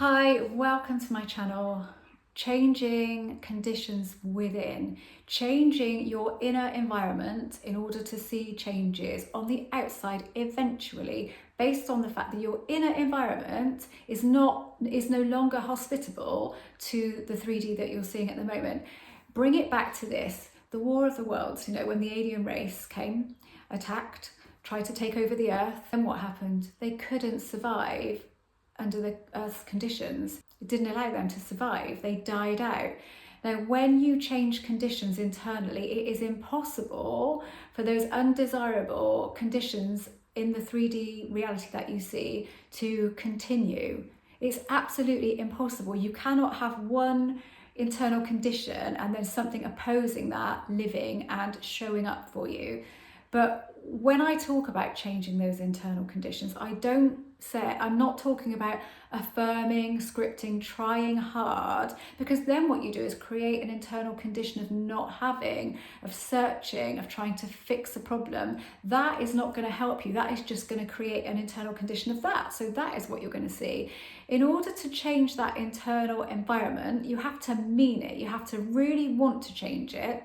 Hi, welcome to my channel. Changing conditions within, changing your inner environment in order to see changes on the outside eventually, based on the fact that your inner environment is no longer hospitable to the 3D that you're seeing at the moment. Bring it back to this, the War of the Worlds, when the alien race came, attacked, tried to take over the Earth, and what happened? They couldn't survive under the Earth's conditions. It didn't allow them to survive. They died out. Now, when you change conditions internally, it is impossible for those undesirable conditions in the 3D reality that you see to continue. It's absolutely impossible. You cannot have one internal condition and then something opposing that living and showing up for you. But when I talk about changing those internal conditions, I'm not talking about affirming, scripting, trying hard, because then what you do is create an internal condition of not having, of searching, of trying to fix a problem. That is not going to help you. That is just going to create an internal condition of that. So that is what you're going to see. In order to change that internal environment, you have to mean it. You have to really want to change it.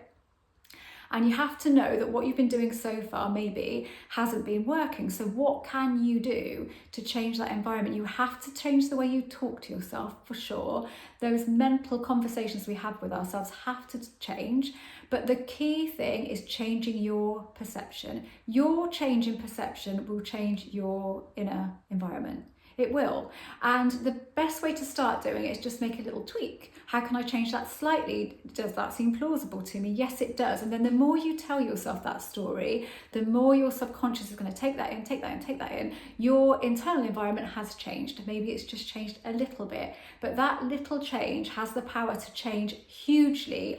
And you have to know that what you've been doing so far maybe hasn't been working. So what can you do to change that environment? You have to change the way you talk to yourself, for sure. Those mental conversations we have with ourselves have to change. But the key thing is changing your perception. Your change in perception will change your inner environment. It will. And the best way to start doing it is just make a little tweak. How can I change that slightly? Does that seem plausible to me? Yes, it does. And then the more you tell yourself that story, the more your subconscious is going to take that in, take that in, take that in. Your internal environment has changed. Maybe it's just changed a little bit, but that little change has the power to change hugely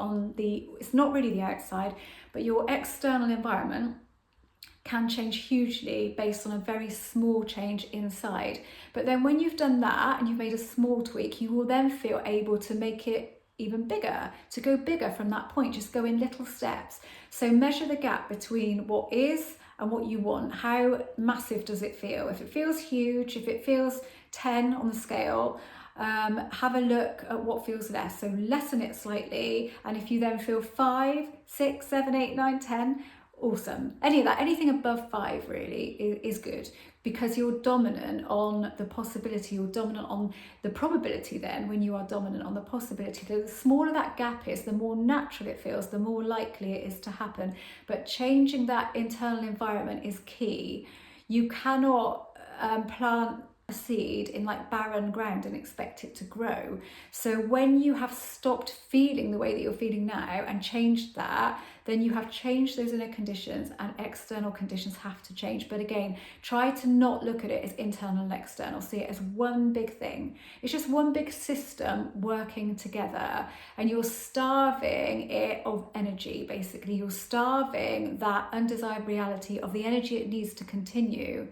it's not really the outside, but your external environment can change hugely based on a very small change inside. But then when you've done that and you've made a small tweak, you will then feel able to make it even bigger, to go bigger from that point. Just go in little steps. So measure the gap between what is and what you want. How massive does it feel? If it feels huge, if it feels 10 on the scale, have a look at what feels less. So lessen it slightly. And if you then feel 5, 6, 7, 8, 9, 10, awesome. Anything above 5 really is good, because you're dominant on the possibility, you're dominant on the probability. Then when you are dominant on the possibility, the smaller that gap is, the more natural it feels, the more likely it is to happen. But changing that internal environment is key. You cannot plant a seed in barren ground and expect it to grow. So when you have stopped feeling the way that you're feeling now and changed that, then you have changed those inner conditions, and external conditions have to change. But again, try to not look at it as internal and external. See it as one big thing. It's just one big system working together, and you're starving it of energy. Basically, you're starving that undesired reality of the energy it needs to continue.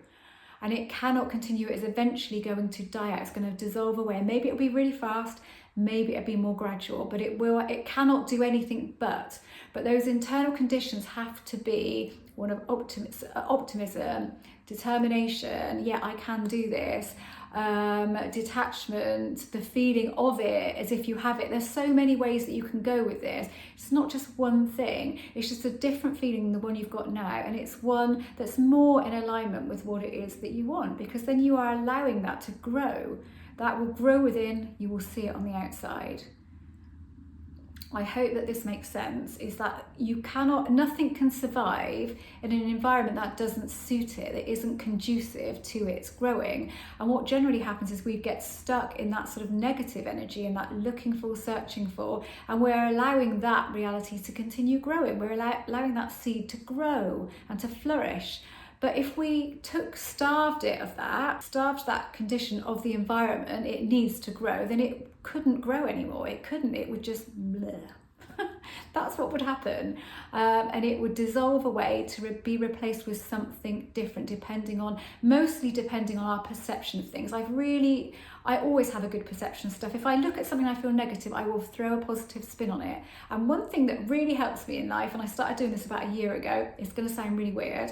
And it cannot continue. It is eventually going to die out. It's going to dissolve away. Maybe it'll be really fast, maybe it'll be more gradual, but it cannot do anything but those internal conditions have to be one of optimism, determination, yeah, I can do this, detachment, the feeling of it as if you have it. There's so many ways that you can go with this. It's not just one thing, it's just a different feeling than the one you've got now, and it's one that's more in alignment with what it is that you want, because then you are allowing that to grow. That will grow within, you will see it on the outside. I hope that this makes sense, is that nothing can survive in an environment that doesn't suit it, that isn't conducive to its growing. And what generally happens is we get stuck in that sort of negative energy and that looking for, searching for, and we're allowing that reality to continue growing. We're allowing that seed to grow and to flourish. But if we starved that condition of the environment it needs to grow, then it couldn't grow anymore. It would just bleh. That's what would happen. And it would dissolve away to be replaced with something different, mostly depending on our perception of things. I always have a good perception of stuff. If I look at something I feel negative, I will throw a positive spin on it. And one thing that really helps me in life, and I started doing this about a year ago, it's going to sound really weird,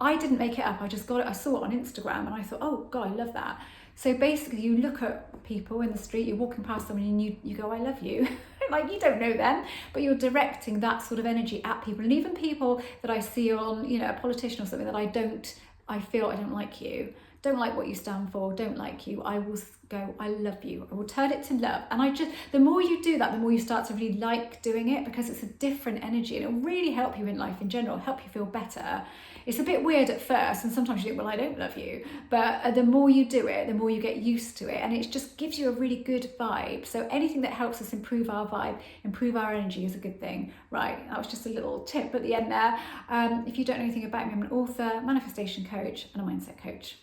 I didn't make it up. I just got it. I saw it on Instagram and I thought, oh God, I love that. So basically you look at people in the street, you're walking past someone and you go, I love you. Like, you don't know them, but you're directing that sort of energy at people. And even people that I see on, you know, a politician or something that I feel I don't like you, don't like what you stand for, don't like you, I will go, I love you. I will turn it to love. And the more you do that, the more you start to really like doing it, because it's a different energy and it'll really help you in life in general, help you feel better. It's a bit weird at first, and sometimes you think, well, I don't love you. But the more you do it, the more you get used to it, and it just gives you a really good vibe. So anything that helps us improve our vibe, improve our energy is a good thing. Right, that was just a little tip at the end there. If you don't know anything about me, I'm an author, manifestation coach, and a mindset coach.